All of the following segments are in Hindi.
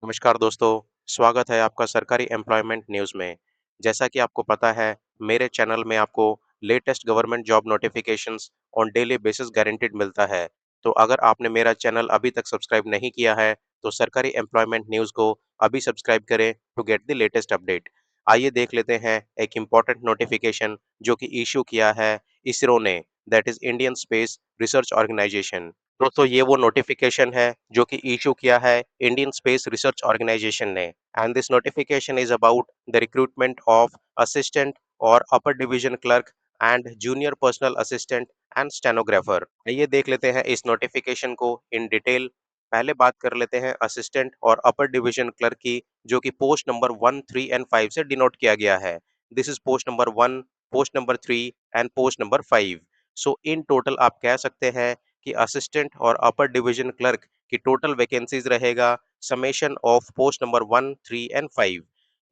नमस्कार दोस्तों, स्वागत है आपका सरकारी एम्प्लॉयमेंट न्यूज़ में। जैसा कि आपको पता है, मेरे चैनल में आपको latest government job notifications on daily basis guaranteed मिलता है। तो अगर आपने मेरा चैनल अभी तक सब्सक्राइब नहीं किया है, तो सरकारी एम्प्लॉयमेंट न्यूज़ को अभी सब्सक्राइब करें to get the latest update. आइए देख लेते हैं एक इम्पोर्टेंट नोटिफिकेशन जो कि इश्यू किया है इसरो ने, that is Indian space research organisation. दोस्तों ये वो नोटिफिकेशन है जो कि इशू किया है इंडियन स्पेस रिसर्च ऑर्गेनाइजेशन ने and this notification is about the recruitment of assistant और upper division clerk and junior personal assistant and stenographer. आइए देख लेते हैं इस नोटिफिकेशन को इन डिटेल। पहले बात कर लेते हैं असिस्टेंट और अपर डिवीजन क्लर्क की, जो कि पोस्ट नंबर 1, 3 एंड 5 से डिनोट किया गया है। This is post number 1, post number 3 and post number 5। So in total आप कह सकते हैं कि असिस्टेंट और अपर डिवीजन क्लर्क की टोटल वैकेंसीज रहेगा summation of post number 1, 3 and 5।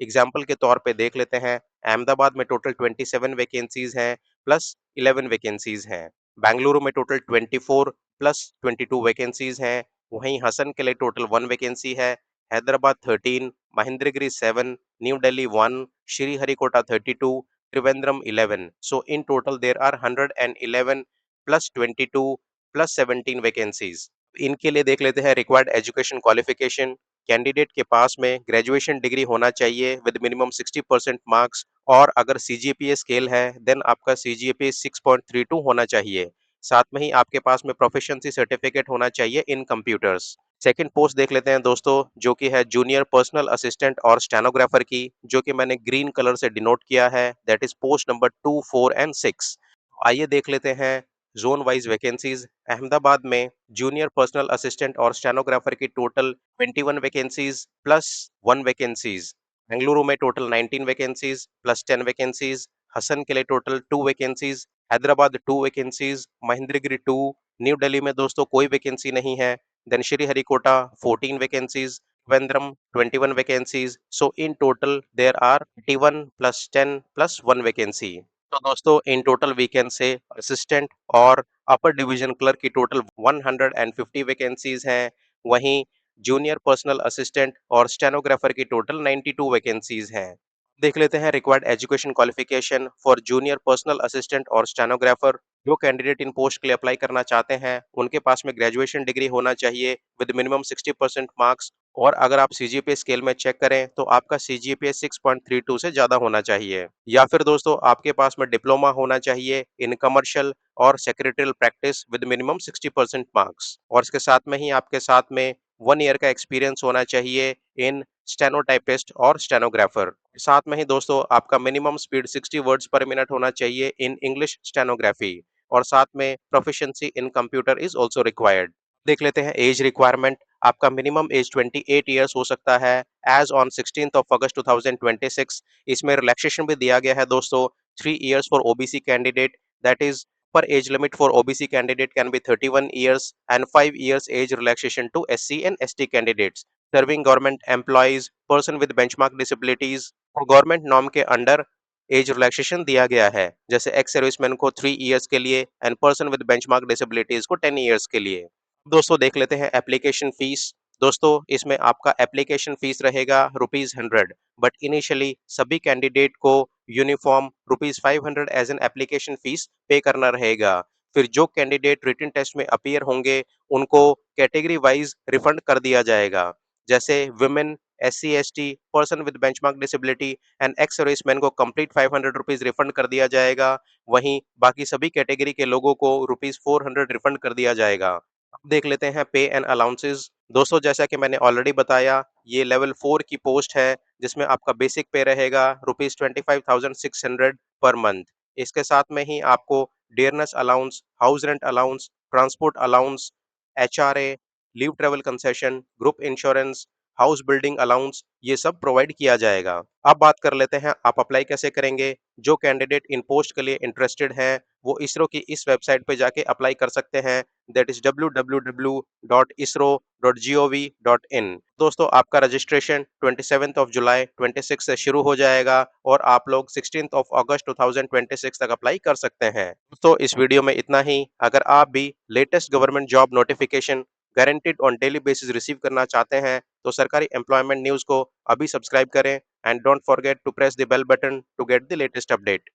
Example के तौर पे देख लेते हैं, अहमदाबाद में टोटल 27 वैकेंसीज हैं प्लस 11 वैकेंसीज हैं। बेंगलुरु में टोटल 24 प्लस 22 वैकेंसीज हैं। वहीं हसन के लिए टोटल 1 वैकेंसी है। Hyderabad 13, Mahendragiri 7, new Delhi 1, Sriharikota 32, Trivandrum 11। So in total there are 111 plus 22 plus 17 vacancies. इनके लिए देख लेते हैं रिक्वायर्ड एजुकेशन क्वालिफिकेशन। कैंडिडेट के पास में ग्रेजुएशन डिग्री होना चाहिए विद मिनिमम 60% मार्क्स, और अगर सीजीपीए स्केल है देन आपका सीजीपीए 6.32 होना चाहिए। साथ में ही आपके पास में प्रोफिशिएंसी सर्टिफिकेट होना चाहिए इन कंप्यूटर्स। सेकंड पोस्ट देख लेते हैं दोस्तों, जो कि है जूनियर पर्सनल असिस्टेंट और स्टेनोग्राफर की, जो कि मैंने ग्रीन कलर से डिनोट किया है, that is post number 2, 4 and 6। आइए देख लेते हैं जोन वाइज वैकेंसीज। अहमदाबाद में जूनियर पर्सनल असिस्टेंट और स्टेनोग्राफर की total 21 vacancies plus 1 vacancies. Bengaluru में total 19 vacancies plus 10 vacancies. Hassan के लिए total 2 vacancies. Hyderabad 2 vacancies. Mahendragiri 2। New Delhi में दोस्तों कोई वैकेंसी नहीं है। Then Sriharikota 14 vacancies. Trivandrum 21 vacancies. So in total there are 81 plus 10 plus 1 vacancy. तो दोस्तों in total we can say assistant और अपर डिवीजन क्लर्क की टोटल 150 वैकेंसीज हैं। वहीं जूनियर पर्सनल असिस्टेंट और स्टेनोग्राफर की टोटल 92 वैकेंसीज हैं। देख लेते हैं required education qualification for junior personal assistant और स्टेनोग्राफर। जो कैंडिडेट इन पोस्ट के लिए अप्लाई करना चाहते हैं उनके पास में ग्रेजुएशन डिग्री होना चाहिए विद मिनिमम 60% मार्क्स, और अगर आप सीजीपीए स्केल में चेक करें तो आपका सीजीपीए 6.32 से ज्यादा होना चाहिए, या फिर दोस्तों आपके पास में डिप्लोमा होना चाहिए इन कमर्शियल और secretarial practice with minimum 60% marks, और इसके साथ में ही आपके साथ में 1 ईयर का एक्सपीरियंस होना चाहिए इन स्टेनोटाइपिस्ट और स्टेनोग्राफर। साथ में ही दोस्तों आपका मिनिमम स्पीड 60 वर्ड्स पर मिनट होना चाहिए इन इंग्लिश स्टेनोग्राफी, और साथ में proficiency in computer is also required. देख लेते हैं एज रिक्वायरमेंट। आपका मिनिमम एज 28 ईयर्स हो सकता है एज ऑन 16 अगस्त 2026। इसमें रिलैक्सेशन भी दिया गया है दोस्तों, 3 years for OBC candidate, that is upper age limit for OBC candidate can be 31 years and 5 years age relaxation to SC and ST candidates serving government employees, person with benchmark disabilities और गवर्नमेंट नॉर्म के अंडर एज रिलैक्सेशन दिया गया है, जैसे एक्स सर्विसमैन को 3 ईयर्स के लिए and person with benchmark disabilities को 10 ईयर्स के लिए। दोस्तों देख लेते हैं एप्लीकेशन फीस। दोस्तों इसमें आपका एप्लीकेशन फीस रहेगा ₹100, बट इनिशियली सभी कैंडिडेट को uniform ₹500 as an application fee pay करना रहेगा। फिर जो कैंडिडेट रिटन टेस्ट में अपीयर होंगे उनको कैटेगरी वाइज रिफंड कर दिया जाएगा, जैसे women, SC ST, person with benchmark disability and ex serviceman को कंप्लीट ₹500 रिफंड कर दिया जाएगा। वहीं बाकी सभी कैटेगरी के लोगों को ₹400 रिफंड कर दिया जाएगा। अब देख लेते हैं पे एंड अलाउंसेस। दोस्तों जैसा कि मैंने ऑलरेडी बताया, ये लेवल 4 की पोस्ट है जिसमें आपका बेसिक पे रहेगा ₹25,600 पर मंथ। इसके साथ में ही आपको dearness allowance, house rent allowance, transport allowance, HRA, leave travel concession, group insurance, house building allowance, ये सब प्रोवाइड किया जाएगा। अब बात कर लेते हैं आप अप्लाई कैसे करेंगे। जो कैंडिडेट इन पोस्ट के लिए इंटरेस्टेड हैं वो इसरो की इस वेबसाइट पे जाके अप्लाई कर सकते हैं, दैट इज www.isro.gov.in। दोस्तों आपका रजिस्ट्रेशन 27 जुलाई 26 से शुरू हो जाएगा और आप लोग 16 अगस्त 2026 तक अप्लाई कर सकते हैं। दोस्तों इस वीडियो में इतना ही। अगर आप भी latest government job notification guaranteed on daily basis receive करना चाहते हैं तो सरकारी एम्प्लॉयमेंट न्यूज़ को अभी सब्सक्राइब करें and don't forget to press the bell button to get the latest update.